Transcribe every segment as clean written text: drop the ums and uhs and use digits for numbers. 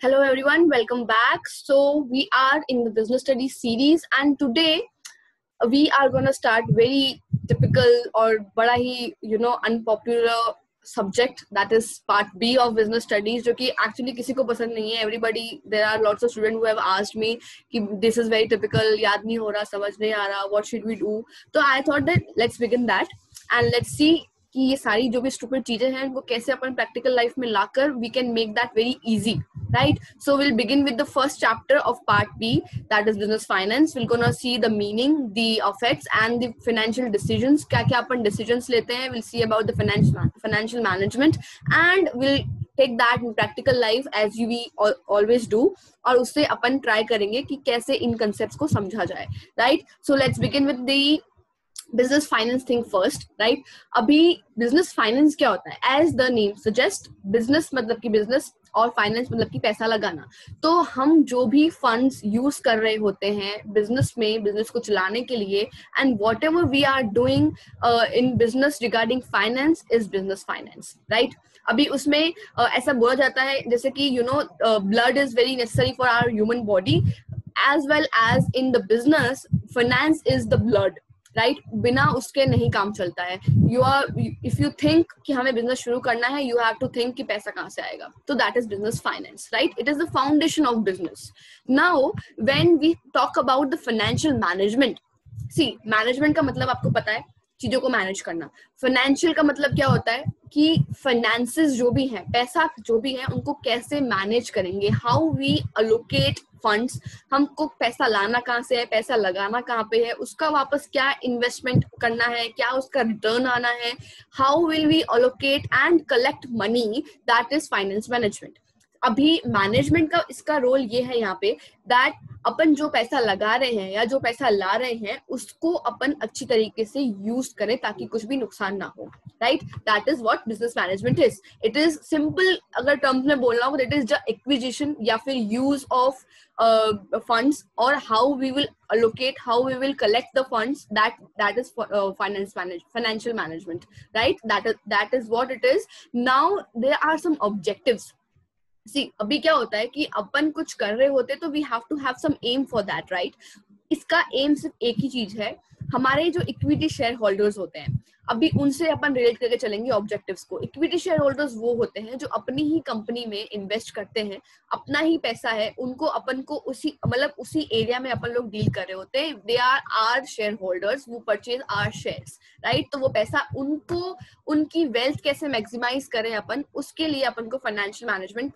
Hello everyone, welcome back. So we are in the business studies series and today we are going to start very typical or बड़ा ही unpopular subject, that is part B of business studies, जो कि actually किसी को पसंद नहीं है. Everybody, there are lots of students who have asked me कि this is very typical, याद नहीं हो रहा, समझ नहीं आ रहा, what should we do? तो I thought that let's begin that and let's see कि ये सारी जो भी स्टूपिड चीजें हैं उनको कैसे अपन प्रैक्टिकल लाइफ में लाकर we can make that very easy, right? So we'll begin with the first chapter of part B, that is business finance. We're gonna see the meaning, the effects and the financial decisions. क्या क्या अपन decisions लेते हैं. We'll see about the financial management and we'll take that in practical life as we always do. और उससे अपन try करेंगे कि कैसे इन concepts को समझा जाए, right? So let's begin with the business finance thing first, right? अभी business finance क्या होता है? As the name suggests, business मतलब कि business और फाइनेंस मतलब कि पैसा लगाना. तो हम जो भी फंड्स यूज कर रहे होते हैं बिजनेस में, बिजनेस को चलाने के लिए, and whatever we are doing in business regarding finance is business finance, right? अभी उसमें ऐसा बोला जाता है जैसे कि blood is very necessary for our human body, as well as in the business finance is the blood, right? बिना उसके नहीं काम चलता है. इफ यू थिंक कि हमें बिजनेस शुरू करना है, यू हैव टू थिंक कि पैसा कहाँ से आएगा. तो that is business finance, right? It is the foundation of business. Now when we talk about the financial management, see management का मतलब आपको पता है चीजों को मैनेज करना. फाइनेंशियल का मतलब क्या होता है कि फाइनेंसेस जो भी हैं, पैसा जो भी है, उनको कैसे मैनेज करेंगे, हाउ वी अलोकेट फंड्स, हमको पैसा लाना कहाँ से है, पैसा लगाना कहाँ पे है, उसका वापस क्या इन्वेस्टमेंट करना है, क्या उसका रिटर्न आना है, how will we allocate and collect money, that is finance management. अभी मैनेजमेंट का इसका रोल ये है यहाँ पे दैट अपन जो पैसा लगा रहे हैं या जो पैसा ला रहे हैं उसको अपन अच्छी तरीके से यूज करें ताकि कुछ भी नुकसान ना हो, right? That is what business management is. It is simple, अगर टर्म्स में बोलना हो, इट इज द एक्विजिशन या फिर use of funds or how we will allocate, how we will collect the funds, that is financial management, right? That is what it is. Now there are some objectives. See, अभी क्या होता है कि अपन कुछ कर रहे होते तो we have to have some aim for that, right? इसका एम सिर्फ एक ही चीज है, हमारे जो इक्विटी शेयर होल्डर्स होते हैं, अभी उनसे अपन रिलेट करके चलेंगे ऑब्जेक्टिव्स को. इक्विटी शेयर होल्डर्स वो होते हैं जो अपनी ही कंपनी में इन्वेस्ट करते हैं, अपना ही पैसा है, उनको अपन को उसी एरिया में अपन लोग डील कर रहे होते हैं. They are our shareholders, वो परचेज आर शेयर्स, राइट? तो वो पैसा उनको, उनकी वेल्थ कैसे मैक्सिमाइज करें अपन, उसके लिए अपन को फाइनेंशियल मैनेजमेंट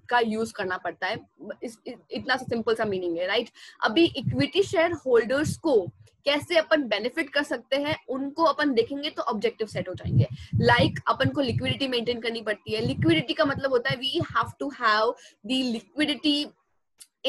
का यूज करना पड़ता है. इतना सा सिंपल सा मीनिंग है, राइट? अभी इक्विटी शेयर होल्डर्स को कैसे अपन बेनिफिट कर सकते हैं उनको अपन देखेंगे तो ऑब्जेक्टिव सेट हो जाएंगे. लाइक अपन को लिक्विडिटी मेंटेन करनी पड़ती है. लिक्विडिटी का मतलब होता है we have to have the liquidity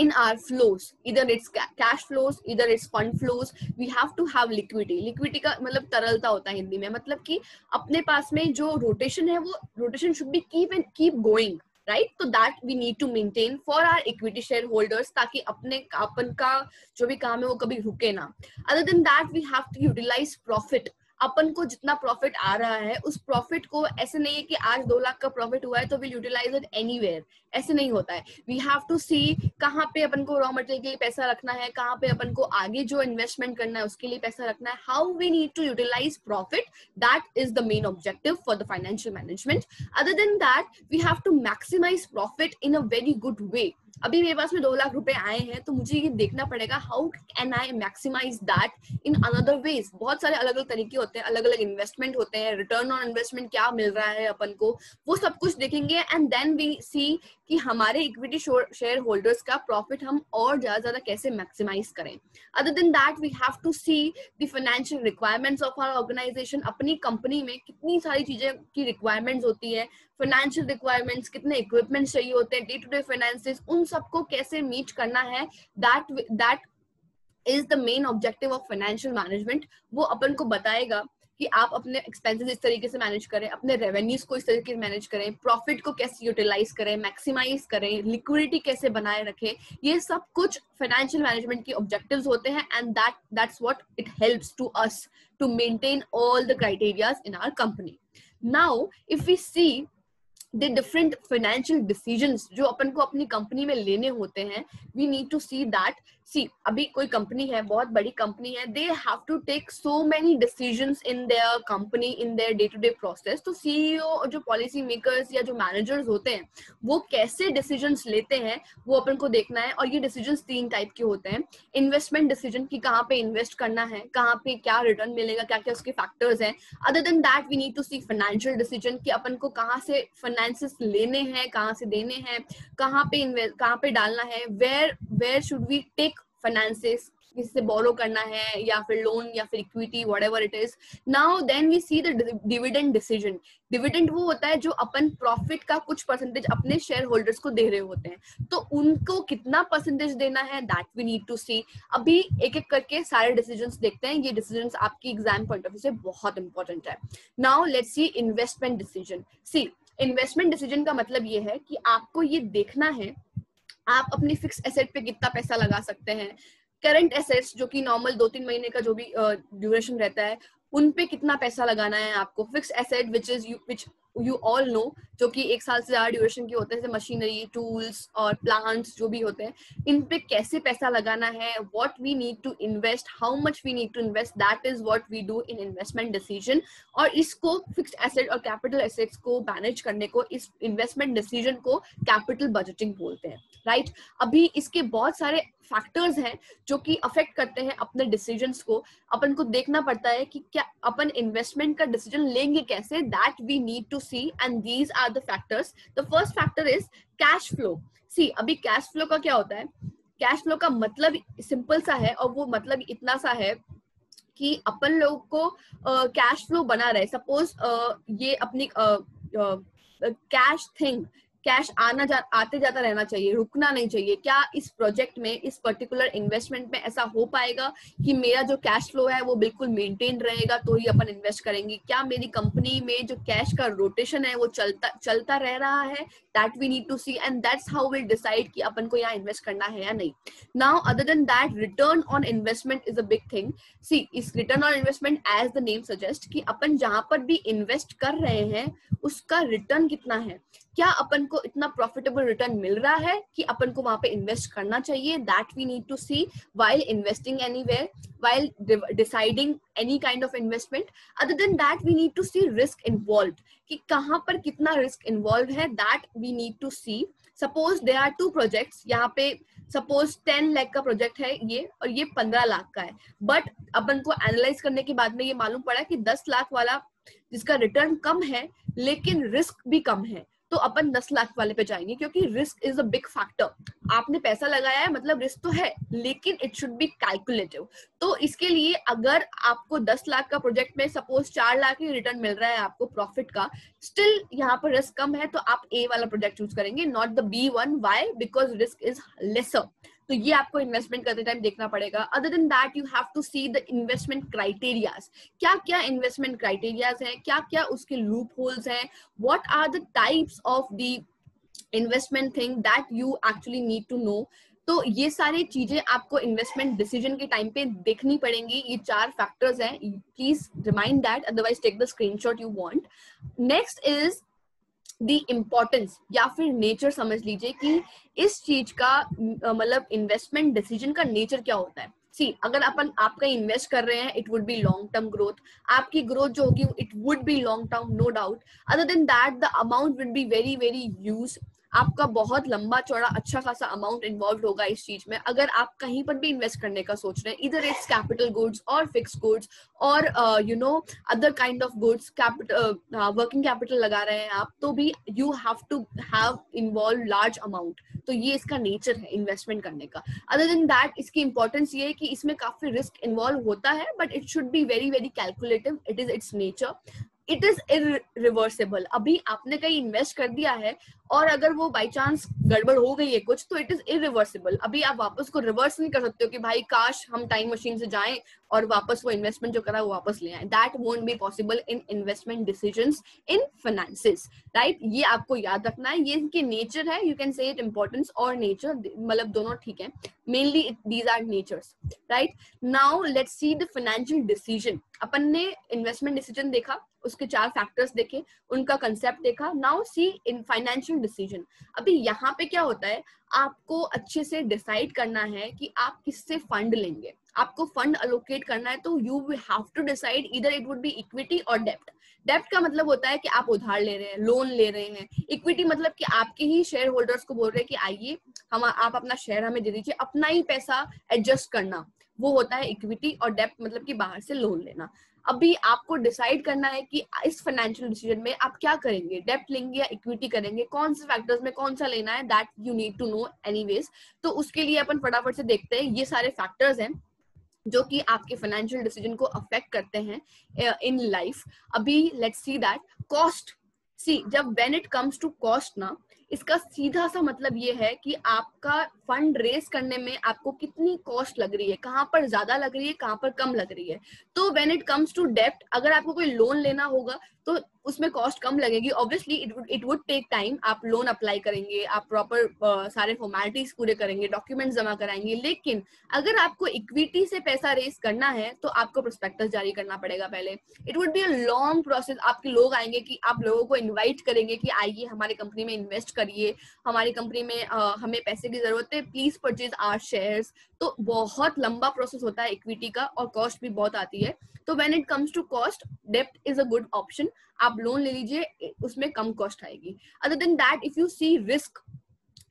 in our flows, either it's cash flows, either it's fund flows, we have to have liquidity. liquidity का मतलब तरलता होता है हिंदी में, मतलब कि अपने पास में जो रोटेशन है वो rotation should be keep going, right? So that we need to maintain for our equity shareholders ताकि अपन का जो भी काम है वो कभी रुके ना. Other than that we have to utilize profit. अपन को जितना प्रॉफिट आ रहा है उस प्रॉफिट को, ऐसे नहीं है कि आज 2 लाख का प्रॉफिट हुआ है तो विल यूटिलाइज इट एनीवेयर, ऐसे नहीं होता है. वी हैव टू सी कहाँ पे अपन को रॉ मटेरियल के लिए पैसा रखना है, कहाँ पे अपन को आगे जो इन्वेस्टमेंट करना है उसके लिए पैसा रखना है. How we need to utilize profit, that is the main objective for the financial management. Other than that we have to maximize profit in a very good way. अभी मेरे पास में 2 लाख रुपए आए हैं तो मुझे ये देखना पड़ेगा how can I maximize that in another ways. बहुत सारे अलग अलग तरीके होते हैं, अलग अलग इन्वेस्टमेंट होते हैं, रिटर्न ऑन इन्वेस्टमेंट क्या मिल रहा है अपन को, वो सब कुछ देखेंगे. एंड देन वी सी कि हमारे इक्विटी शेयर होल्डर्स का प्रॉफिट हम और ज्यादा कैसे मैक्सिमाइज करें. Other than that we have to see the financial requirements of our organization. अपनी कंपनी में कितनी सारी चीजें की रिक्वायरमेंट्स होती है, फाइनेंशियल रिक्वायरमेंट्स, कितने इक्विपमेंट चाहिए होते हैं, डे टू डे फाइनेंसेस, उन सबको कैसे मीट करना है, that is the main objective of financial management. वो अपन को बताएगा कि आप अपने एक्सपेंसेस इस तरीके से मैनेज करें, अपने रेवेन्यूज को इस तरीके से मैनेज करें, प्रॉफिट को कैसे यूटिलाइज करें, मैक्सिमाइज करें, लिक्विडिटी कैसे बनाए रखें. ये सब कुछ फाइनेंशियल मैनेजमेंट के ऑब्जेक्टिव्स होते हैं and that's what it helps to us to maintain all the criterias in our company. Now if we see the different financial decisions जो अपन को अपनी कंपनी में लेने होते हैं, we need to see that. See, अभी कोई कंपनी है, बहुत बड़ी कंपनी है, they have to take so many decisions in their company, in their day to day process. तो CEO और जो policy makers या जो managers होते हैं, वो कैसे decisions लेते हैं, वो अपन को देखना है. और ये decisions 3 टाइप के होते हैं. इन्वेस्टमेंट डिसीजन कि कहाँ पे इन्वेस्ट करना है, कहाँ पे क्या रिटर्न मिलेगा, क्या क्या उसके फैक्टर्स हैं. Other than that we need to see financial decision कि अपन को कहाँ से फाइनेंसेस लेने हैं, कहाँ से देने हैं, कहाँ पे डालना है, where should we take finances, किससे बोरो करना है या फिर लोन या फिर equity, whatever it is. Now then we see the dividend decision. Dividend वो होता है जो अपन प्रॉफिट का कुछ परसेंटेज अपने शेयर होल्डर्स को दे रहे होते हैं, तो उनको कितना परसेंटेज देना है, दैट वी नीड टू सी. अभी एक एक करके सारे डिसीजंस देखते हैं. ये डिसीजंस आपकी एग्जाम पॉइंट ऑफ व्यू से बहुत इंपॉर्टेंट है. Now let's see investment decision. See, investment decision का मतलब ये है कि आपको ये देखना है आप अपनी फिक्स एसेट पे कितना पैसा लगा सकते हैं. करंट एसेट्स जो कि नॉर्मल 2-3 महीने का जो भी ड्यूरेशन रहता है, उन पे कितना पैसा लगाना है आपको. Fix asset which you all know, जो कि 1 साल से ज्यादा ड्यूरेशन के होते हैं, जैसे मशीनरी, टूल्स और प्लांट्स जो भी होते हैं, इन पे कैसे पैसा लगाना है, what we need to invest, how much we need to invest, that is what we do in investment decision. और इसको फिक्स्ड एसेट और कैपिटल एसेट्स को मैनेज करने को, इस इन्वेस्टमेंट डिसीजन को कैपिटल बजटिंग बोलते हैं, राइट. अभी इसके बहुत सारे फैक्टर्स हैं जो कि अफेक्ट करते हैं अपने डिसीजंस को. अपन को देखना पड़ता है कि क्या अपन इन्वेस्टमेंट का डिसीजन लेंगे कैसे, that we need to see, and these are the factors. The first factor is cash flow. See, अभी कैश फ्लो का क्या होता है? कैश फ्लो का मतलब सिंपल सा है, और वो मतलब इतना सा है कि अपन लोग को कैश फ्लो बना रहे. सपोज ये अपनी कैश थिंग, कैश आते जाता रहना चाहिए, रुकना नहीं चाहिए. क्या इस प्रोजेक्ट में, इस पर्टिकुलर इन्वेस्टमेंट में ऐसा हो पाएगा कि मेरा जो कैश फ्लो है वो बिल्कुल मेंटेन रहेगा तो ही अपन इन्वेस्ट करेंगे? क्या मेरी कंपनी में जो कैश का रोटेशन है वो चलता रह रहा है? That we need to see, and that's how will decide कि अपन को यहाँ इन्वेस्ट करना है या नहीं. Now other than that, return on investment is a big thing. See, इस return on investment as the name suggest कि अपन जहां पर भी इन्वेस्ट कर रहे हैं उसका रिटर्न कितना है. क्या अपन को इतना प्रॉफिटेबल रिटर्न मिल रहा है कि अपन को वहां पे इन्वेस्ट करना चाहिए? That we need to see while investing anywhere, while deciding any kind of investment. Other than that we need to see risk involved, कि कहां पर कितना रिस्क इन्वॉल्व है, that we need to see. Suppose there are 2 projects, यहाँ पे suppose 10 lakh का project है ये, और ये 15 लाख का है. बट अपन को एनालाइज करने के बाद में ये मालूम पड़ा कि 10 लाख वाला जिसका रिटर्न कम है लेकिन रिस्क भी कम है, तो अपन 10 लाख वाले पे जाएंगे, क्योंकि risk is a big factor. आपने पैसा लगाया है मतलब रिस्क तो है, लेकिन इट शुड बी कैलकुलेटिव. तो इसके लिए अगर आपको 10 लाख का प्रोजेक्ट में सपोज 4 लाख ही रिटर्न मिल रहा है आपको प्रॉफिट का, स्टिल यहाँ पर रिस्क कम है, तो आप ए वाला प्रोजेक्ट चूज करेंगे, not the B one. Why? Because risk is lesser. तो ये आपको इन्वेस्टमेंट करते टाइम देखना पड़ेगा. Other than that you have to see the investment criterias. क्या क्या इन्वेस्टमेंट क्राइटेरियाज हैं, क्या क्या उसके लूप होल्स हैं, what are the types of the investment thing that you actually need to know. तो ये सारी चीजें आपको इन्वेस्टमेंट डिसीजन के टाइम पे देखनी पड़ेंगी. ये 4 फैक्टर्स हैं, please remind that, otherwise take the screenshot you want. Next is the importance या फिर नेचर. समझ लीजिए कि इस चीज का मतलब इन्वेस्टमेंट डिसीजन का नेचर क्या होता है. सी, अगर अपन आपका इन्वेस्ट कर रहे हैं, it would be long term growth. आपकी ग्रोथ जो होगी it would be long term, no doubt. Other than that the amount would be very very huge. आपका बहुत लंबा चौड़ा अच्छा खासा अमाउंट इन्वॉल्व होगा इस चीज में. अगर आप कहीं पर भी इन्वेस्ट करने का सोच रहे हैं, इधर इट्स कैपिटल गुड्स और फिक्स गुड्स और you know other kind of goods, capital working capital लगा रहे हैं आप, तो भी you have to have involve large amount. तो ये इसका नेचर है इन्वेस्टमेंट करने का. अदर देन दैट इसकी इंपॉर्टेंस ये है कि इसमें काफी रिस्क इन्वॉल्व होता है, but it should be very very calculative. It is its nature. It is irreversible. अभी आपने कहीं इन्वेस्ट कर दिया है और अगर वो बाई चांस गड़बड़ हो गई है कुछ, तो इट इज इरिवर्सिबल. अभी आप वापस को रिवर्स नहीं कर सकते हो कि भाई काश हम टाइम मशीन से जाएं और वापस वो इन्वेस्टमेंट जो करा वो वापस ले आए. That won't be possible in investment decisions in finances, right. ये आपको याद रखना है. ये इनके नेचर है. You can say it importance और नेचर, मतलब दोनों ठीक है. Mainly these are natures, right. Now let's see the financial decision. अपन ने इन्वेस्टमेंट डिसीजन देखा, उसके 4 फैक्टर्स देखे, उनका कंसेप्ट देखा. Now see in financial decision. अभी यहाँ पे क्या होता है, आपको अच्छे से डिसाइड करना है कि आप किससे फंड लेंगे. आपको फंड अलोकेट करना है तो you have to decide either it would B equity और डेप्ट. डेप्ट का मतलब होता है कि आप उधार ले रहे हैं, लोन ले रहे हैं. इक्विटी मतलब कि आपके ही शेयर होल्डर्स को बोल रहे हैं कि आइए हम आप अपना शेयर हमें दे दीजिए, अपना ही पैसा एडजस्ट करना, वो होता है इक्विटी. और डेप्ट मतलब कि बाहर से लोन लेना. अभी आपको डिसाइड करना है कि इस फाइनेंशियल डिसीजन में आप क्या करेंगे, डेप्ट लेंगे या इक्विटी करेंगे, कौन से फैक्टर्स में कौन सा लेना है, that you need to know anyways. तो उसके लिए अपन फटाफट से देखते हैं. ये सारे फैक्टर्स हैं जो कि आपके फाइनेंशियल डिसीजन को अफेक्ट करते हैं इन लाइफ. अभी let's see that cost. See जब when it comes to cost ना, इसका सीधा सा मतलब ये है कि आपका फंड रेस करने में आपको कितनी कॉस्ट लग रही है, कहाँ पर ज्यादा लग रही है, कहाँ पर कम लग रही है. तो व्हेन इट कम्स टू डेप्ट, अगर आपको कोई लोन लेना होगा तो उसमें कॉस्ट कम लगेगी. Obviously it would take time. आप लोन अप्लाई करेंगे, आप प्रॉपर सारे फॉर्मेलिटीज पूरे करेंगे, डॉक्यूमेंट्स जमा कराएंगे. लेकिन अगर आपको इक्विटी से पैसा रेस करना है तो आपको प्रोस्पेक्टस जारी करना पड़ेगा पहले. It would be a long process. आपके लोग आएंगे कि आप लोगों को इन्वाइट करेंगे कि आइए हमारी कंपनी में इन्वेस्ट करिए, हमारी कंपनी में हमें पैसे की जरूरत है, प्लीज परचेज आवर शेयर्स. तो बहुत लंबा प्रोसेस होता है इक्विटी का और कॉस्ट भी बहुत आती है. तो when it comes to cost, डेप्ट इज अ गुड ऑप्शन. आप लोन ले लीजिए, उसमें कम कॉस्ट आएगी. Other than that if you see risk,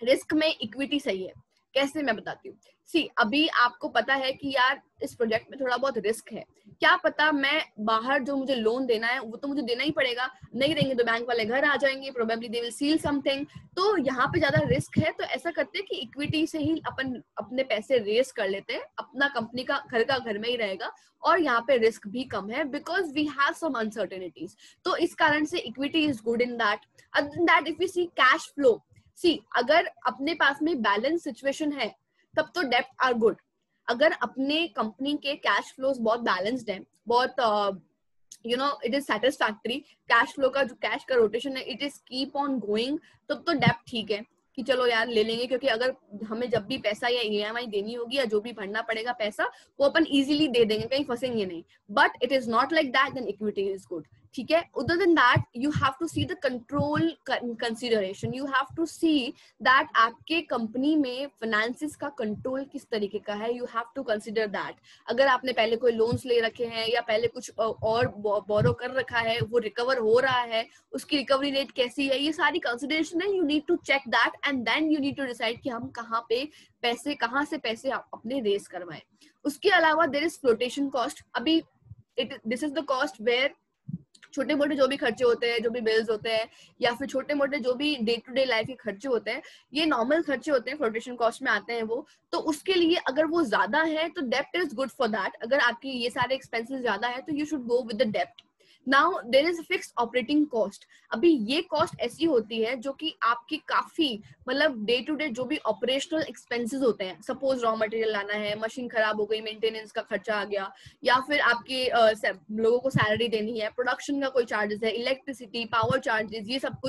risk में इक्विटी सही है. कैसे, मैं बताती हूँ. सी अभी आपको पता है कि यार इस प्रोजेक्ट में थोड़ा बहुत रिस्क है, क्या पता मैं बाहर जो मुझे लोन देना है वो तो मुझे देना ही पड़ेगा, नहीं देंगे तो बैंक वाले घर आ जाएंगे, probably they will seal something. तो यहाँ पे ज्यादा रिस्क है, तो ऐसा करते हैं कि इक्विटी से ही अपन अपने पैसे रेस कर लेते हैं, अपना कंपनी का घर में ही रहेगा और यहाँ पे रिस्क भी कम है because we have some uncertainties. तो इस कारण से equity is good in that. Other than that if you see cash flow, see अगर अपने पास में बैलेंस सिचुएशन है तब तो डेप्ट आर गुड. अगर अपने कंपनी के कैश फ्लोज बहुत बैलेंस्ड है, बहुत you know it is satisfactory, cash flow का जो कैश का रोटेशन है it is keep on going, तब तो डेप्ट ठीक है कि चलो यार ले लेंगे. क्योंकि अगर हमें जब भी पैसा या ईएमआई देनी होगी या जो भी भरना पड़ेगा पैसा, वो अपन इजीली दे देंगे, कहीं फंसेंगे नहीं. But it is not like that, then equity is good. ठीक है. Other than that you have to see the control consideration. You have to see that आपके कंपनी में फाइनेंसेस का कंट्रोल किस तरीके का है. You have to consider that. अगर आपने पहले कोई लोन्स ले रखे हैं या पहले कुछ और बोरो कर रखा है, वो रिकवर हो रहा है, उसकी रिकवरी रेट कैसी है, ये सारी कंसिडरेशन है. You need to check that and then you need to decide कि हम कहाँ से पैसे अपने रेस करवाएं. उसके अलावा देयर इज फ्लोटेशन कॉस्ट. अभी this is the cost where छोटे मोटे जो भी खर्चे होते हैं, जो भी बिल्स होते हैं या फिर छोटे मोटे जो भी डे टू डे लाइफ के खर्चे होते हैं, ये नॉर्मल खर्चे होते हैं, फ्लोटेशन कॉस्ट में आते हैं वो. तो उसके लिए अगर वो ज्यादा है तो डेप्ट इज गुड फॉर दैट. अगर आपकी ये सारे एक्सपेंसेस ज्यादा है तो you should go with the डेप्ट. Now there is fixed operating cost. अभी ये कॉस्ट ऐसी होती है जो कि आपकी काफी मतलब डे टू डे जो भी ऑपरेशनल एक्सपेंसेस होते हैं, सपोज रॉ मटेरियल लाना है, मशीन खराब हो गई, मेंटेनेंस का खर्चा आ गया, या फिर आपके लोगों को सैलरी देनी है, प्रोडक्शन का कोई चार्जेस है, इलेक्ट्रिसिटी, पावर चार्जेस, ये सब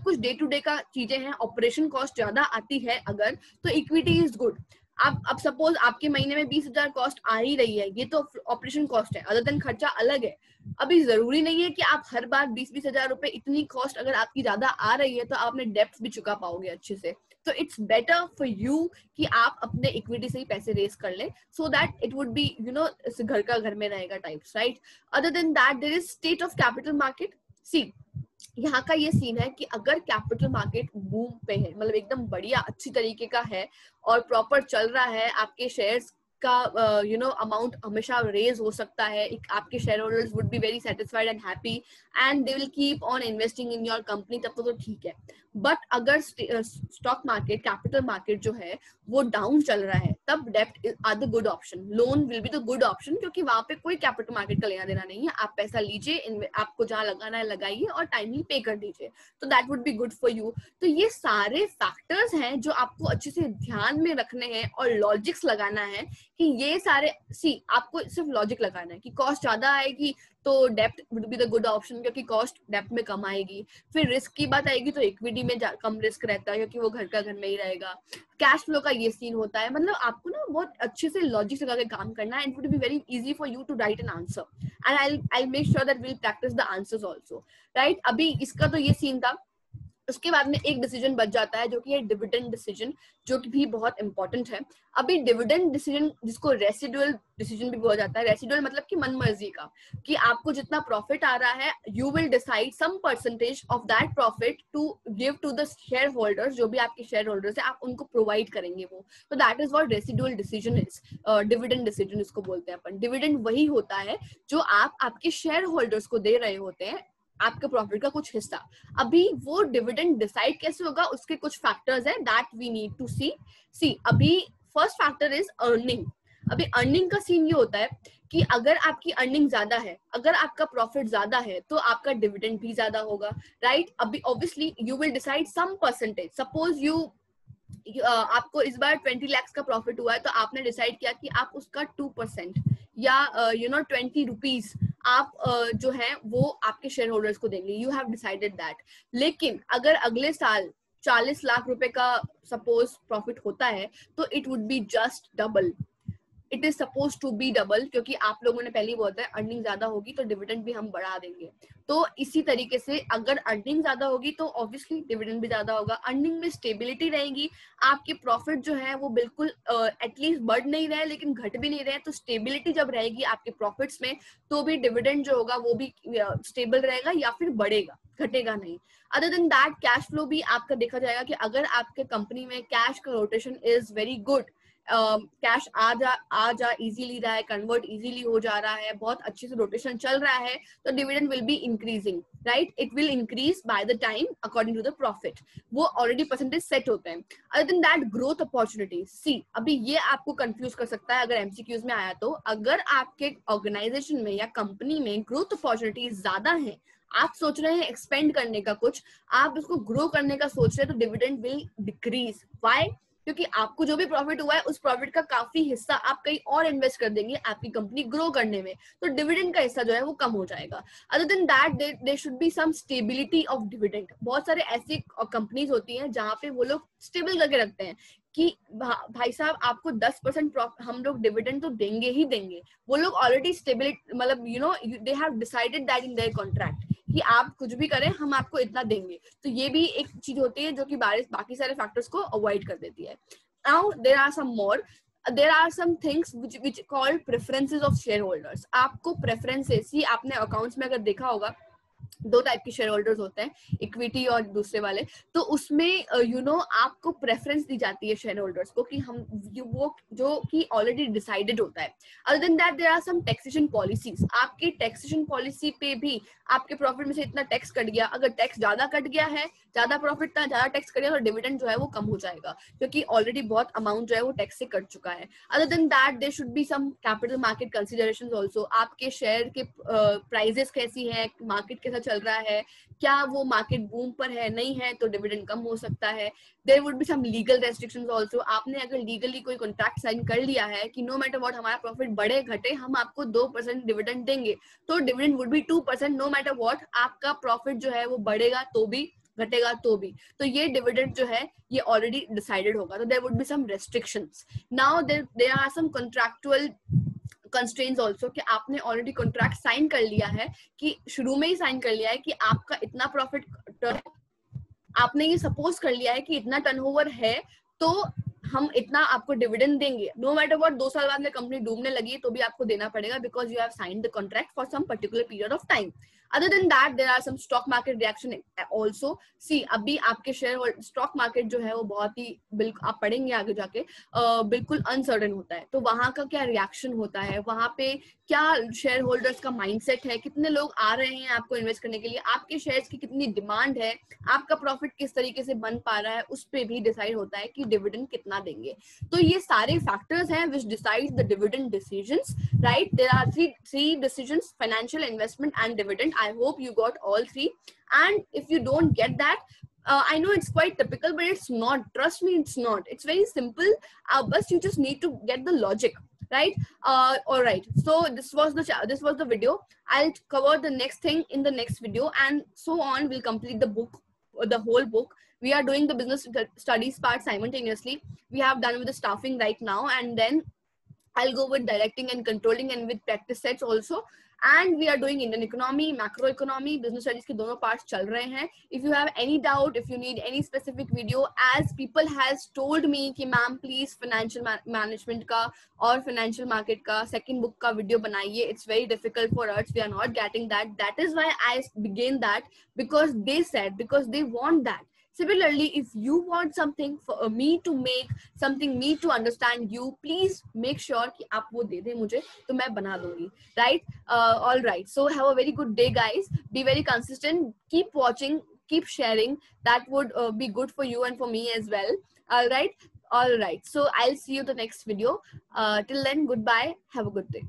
कुछ डे टू डे का चीजें हैं. ऑपरेशन कॉस्ट ज्यादा आती है अगर, तो इक्विटी इज गुड. अब सपोज आपके महीने में 20,000 कॉस्ट आ ही रही है, ये तो ऑपरेशन कॉस्ट है, अदर देन खर्चा अलग है. अभी जरूरी नहीं है कि आप हर बार 20,000 रुपए इतनी कॉस्ट अगर आपकी ज्यादा आ रही है तो आप अपने डेप्ट भी चुका पाओगे अच्छे से. तो इट्स बेटर फॉर यू कि आप अपने इक्विटी से ही पैसे रेस कर ले, so that it would be you know घर का घर में रहेगा types, right. Other than that there is state of capital market. See यहाँ का ये सीन है कि अगर कैपिटल मार्केट बूम पे है, मतलब एकदम बढ़िया अच्छी तरीके का है और प्रॉपर चल रहा है, आपके शेयर्स का यू नो अमाउंट हमेशा रेज हो सकता है, आपके share holders would be very satisfied and happy and they will keep on investing in your company, तब तो ठीक है. बट अगर स्टॉक मार्केट, कैपिटल मार्केट जो है वो डाउन चल रहा है, तब डेप्ट are the good option. Loan will be the good option क्योंकि वहां पे कोई कैपिटल मार्केट का लेना देना नहीं है. आप पैसा लीजिए, आपको जहां लगाना है लगाइए और टाइमली पे कर दीजिए, तो that would be good for you. तो ये सारे फैक्टर्स हैं जो आपको अच्छे से ध्यान में रखने हैं और लॉजिक्स लगाना है कि ये सारे आपको सिर्फ लॉजिक लगाना है कि कॉस्ट ज्यादा आएगी तो डेप्ट would be the good option, क्योंकि कॉस्ट डेप्ट में कम आएगी। फिर रिस्क की बात आएगी तो इक्विटी में कम रिस्क रहता है क्योंकि वो घर का घर में ही रहेगा। कैश फ्लो का ये सीन होता है। मतलब आपको ना बहुत अच्छे से लॉजिक लगा के काम करना है, and it would be very easy for you to write an answer, and I make sure that will practice the answers also, right. अभी इसका तो ये सीन था। उसके बाद में एक डिसीजन बच जाता है जो कि है डिविडेंड डिसीजन, जो कि भी बहुत इंपॉर्टेंट है। अभी डिविडेंड डिसीजन, जिसको रेसिडुअल डिसीजन भी बोला जाता है, रेसिडुअल मतलब कि मन मर्जी का, कि आपको जितना प्रॉफिट आ रहा है you will decide some percentage of that profit to give to the share holders, जो भी आपके शेयर होल्डर्स है आप उनको प्रोवाइड करेंगे वो। तो that is what residual decision is. Dividend decision इसको बोलते हैं अपन। डिविडेंड वही होता है जो आप आपके शेयर होल्डर्स को दे रहे होते हैं, आपके प्रॉफिट का कुछ हिस्सा। अभी वो डिविडेंड डिसाइड कैसे होगा, उसके कुछ फैक्टर्स है दैट वी नीड टू सी। अभी फर्स्ट फैक्टर इज अर्निंग। अभी अर्निंग का सीन ये होता है कि अगर आपकी अर्निंग ज्यादा है, अगर आपका प्रॉफिट ज्यादा है, तो आपका डिविडेंड भी ज्यादा होगा, राइट। अभी obviously you will decide some percentage. Suppose आपको इस बार 20 लाख का प्रॉफिट हुआ है, तो आपने डिसाइड किया कि आप उसका 2% या 20 रुपीज आप जो है वो आपके शेयर होल्डर्स को देंगे। You have decided that. लेकिन अगर अगले साल 40 लाख रुपए का सपोज प्रॉफिट होता है, तो it would be just double. It is suppose to be double, क्योंकि आप लोगों ने पहले ही बोला है अर्निंग ज्यादा होगी तो डिविडेंड भी हम बढ़ा देंगे। तो इसी तरीके से अगर अर्निंग ज्यादा होगी तो ऑब्वियसली डिविडेंड भी ज्यादा होगा। अर्निंग में स्टेबिलिटी रहेगी, आपके प्रॉफिट जो है वो बिल्कुल एटलीस्ट बढ़ नहीं रहे लेकिन घट भी नहीं रहे। तो स्टेबिलिटी जब रहेगी आपके प्रॉफिट्स में, तो भी डिविडेंड जो होगा वो भी स्टेबल रहेगा या फिर बढ़ेगा, घटेगा नहीं। Other than that cash flow भी आपका देखा जाएगा कि अगर आपके कंपनी में कैश का rotation is very good, cash आ जा इजीली रहा है, कन्वर्ट इजीली हो जा रहा है, बहुत अच्छे से रोटेशन चल रहा है, तो dividend will be increasing, right. It will increase by the time according to the profit. वो ऑलरेडी परसेंटेज सेट होते हैं। Other than that growth opportunities, अभी ये आपको कंफ्यूज कर सकता है अगर एमसीक्यूज में आया तो। अगर आपके ऑर्गेनाइजेशन में या कंपनी में ग्रोथ अपॉर्चुनिटीज ज्यादा है, आप सोच रहे हैं एक्सपेंड करने का कुछ, आप उसको ग्रो करने का सोच रहे हैं, तो डिविडेंड विल डिक्रीज। व्हाई? क्योंकि आपको जो भी प्रॉफिट हुआ है उस प्रॉफिट का काफी हिस्सा आप कहीं और इन्वेस्ट कर देंगे आपकी कंपनी ग्रो करने में, तो डिविडेंड का हिस्सा जो है वो कम हो जाएगा। Other than that there should be some stability of dividend. बहुत सारे ऐसी कंपनीज होती हैं जहां पे वो लोग स्टेबल करके रखते हैं कि भाई साहब आपको 10% हम लोग डिविडेंड तो देंगे ही देंगे। वो लोग ऑलरेडी स्टेबिलिटी, मतलब they have decided that in their contract कि आप कुछ भी करें हम आपको इतना देंगे। तो ये भी एक चीज होती है जो कि बाकी सारे फैक्टर्स को अवॉइड कर देती है। Now there are some more, there are some things which called preferences of shareholders। आपको preferences ही आपने अकाउंट्स में अगर देखा होगा, दो टाइप के शेयर होल्डर्स होते हैं, इक्विटी और दूसरे वाले। तो उसमें आपको प्रेफरेंस दी जाती है शेयर होल्डर्स को कि हम वो जो कि ऑलरेडी डिसाइडेड होता है। Other than that there are some taxation policies. आपके टैक्सेशन पॉलिसी पे भी आपके प्रॉफिट में से इतना टैक्स कट गया, अगर टैक्स ज्यादा कट गया है, ज्यादा प्रॉफिट था, ज्यादा टैक्स कट गया, तो डिविडेंड जो है वो कम हो जाएगा क्योंकि ऑलरेडी बहुत अमाउंट जो है वो टैक्स से कट चुका है। Other than that there should be some capital market considerations also. आपके शेयर के प्राइसेस कैसी है, मार्केट कैसा चल रहा है, क्या वो मार्केट बूम पर है, नहीं है तो डिविडेंड कम हो सकता है। There would be some legal restrictions also. आपने अगर लीगली कोई कॉन्ट्रैक्ट साइन कर लिया है कि नो मैटर व्हाट हमारा प्रॉफिट बढ़े घटे हम आपको 2% डिविडेंड देंगे, तो dividend would be 2% no matter what. आपका प्रॉफिट जो है वो बढ़ेगा तो भी घटेगा तो भी, तो ये डिविडेंड जो है ये ऑलरेडी डिसाइडेड होगा। तो there would be some restrictions. Now there are some contractual constraints also कि आपने ऑलरेडी कॉन्ट्रैक्ट साइन कर लिया है, कि शुरू में ही साइन कर लिया है कि आपका इतना प्रॉफिट, आपने ये सपोज कर लिया है कि इतना टर्नओवर है तो हम इतना आपको डिविडेंड देंगे। नो मैटर व्हाट 2 साल बाद में कंपनी डूबने लगी तो भी आपको देना पड़ेगा, because you have signed the contract for some particular period of time. Other than that there are some stock market reaction also. अभी आपके शेयर स्टॉक मार्केट जो है वो बहुत ही, बिल्कुल आप पढ़ेंगे आगे जाके, बिल्कुल अनसर्टेन होता है। तो वहां का क्या रिएक्शन होता है, वहां पे क्या शेयर होल्डर्स का माइंडसेट है, कितने लोग आ रहे हैं आपको इन्वेस्ट करने के लिए, आपके शेयर्स की कितनी डिमांड है, आपका प्रॉफिट किस तरीके से बन पा रहा है, उस पे भी डिसाइड होता है कि डिविडेंड कितना देंगे। तो ये सारे फैक्टर्स हैं which decides the dividend decisions, right? There are three decisions: financial, investment and dividend. I hope you got all three, and if you don't get that, I know it's quite typical but it's not, trust me, it's not, it's very simple. But you just need to get the logic. right? All right, so this was the video. I'll cover the next thing in the next video, and so on. We'll complete the book, the whole book. We are doing the business studies part simultaneously. We have done with the staffing right now, and then I'll go with directing and controlling and with practice sets also. And we are doing Indian economy, macroeconomy, business studies के दोनों parts चल रहे हैं. If you have any doubt, if you need any specific video, as people has told me कि ma'am please financial management का और financial market का second book का video बनाइए. It's very difficult for us. We are not getting that. That is why I began that, because they said, because they want that. Similarly, if you want something for me to make something, me to understand you, please make sure कि आप वो दे दें मुझे, तो मैं बना दूंगी, right? All right. So have a very good day, guys. Be very consistent. Keep watching. Keep sharing. That would be good for you and for me as well. All right. All right. So I'll see you the next video. Till then, goodbye. Have a good day.